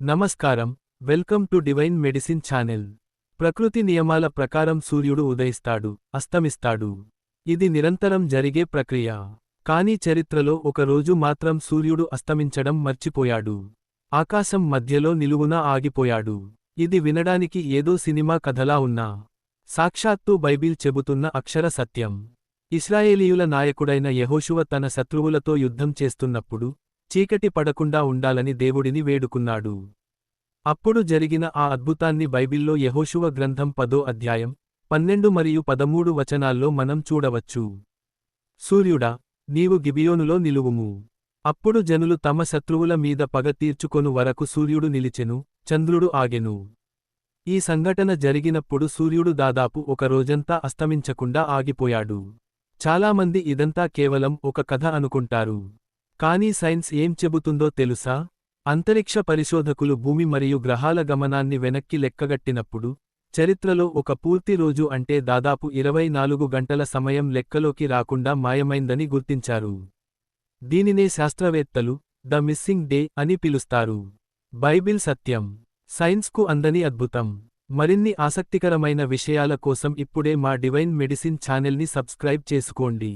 నమస్కారం, welcome to divine medicine channel. ప్రకృతి నియమాల ప్రకారం సూర్యుడు ఉదయిస్తాడు, అస్తమిస్తాడు. ఇది నిరంతరం జరిగే ప్రక్రియ. కానీ చరిత్రలో ఒక రోజు మాత్రం సూర్యుడు అస్తమించడం మర్చిపోయాడు. ఆకాశం మధ్యలో నిలువునా ఆగిపోయాడు. ఇది వినడానికి ఏదో సినిమా కథలా ఉన్నా సాక్షాత్తు బైబిల్ చెబుతున్న అక్షర సత్యం. ఇశ్రాయేలీయుల నాయకుడైన యెహోషువ తన శత్రువులతో యుద్ధం చేస్తున్నప్పుడు చీకటి పడకుండా ఉండాలని దేవుడిని వేడుకున్నాడు. అప్పుడు జరిగిన ఆ అద్భుతాన్ని బైబిల్లో యెహోషువ గ్రంథం 10వ అధ్యాయం 12 మరియు 13 వచనాల్లో మనం చూడవచ్చు. సూర్యుడా, నీవు గిబియోనులో నిలువుము. అప్పుడు జనులు తమ శత్రువుల మీద పగ తీర్చుకొను వరకు సూర్యుడు నిలిచెను, చంద్రుడు ఆగెను. ఈ సంఘటన జరిగినప్పుడు సూర్యుడు దాదాపు ఒక రోజంతా అస్తమించకుండా ఆగిపోయాడు. చాలామంది ఇదంతా కేవలం ఒక కథ అనుకుంటారు. కానీ సైన్స్ ఏం చెబుతుందో తెలుసా? అంతరిక్ష పరిశోధకులు భూమి మరియు గ్రహాల గమనాన్ని వెనక్కి లెక్కగట్టినప్పుడు, చరిత్రలో ఒక పూర్తి రోజు అంటే దాదాపు 24 గంటల సమయం లెక్కలోకి రాకుండా మాయమైందని గుర్తించారు. దీనినే శాస్త్రవేత్తలు ద మిస్సింగ్ డే అని పిలుస్తారు. బైబిల్ సత్యం, సైన్స్కు అందని అద్భుతం. మరిన్ని ఆసక్తికరమైన విషయాల కోసం ఇప్పుడే మా డివైన్ మెడిసిన్ ఛానల్ని సబ్స్క్రైబ్ చేసుకోండి.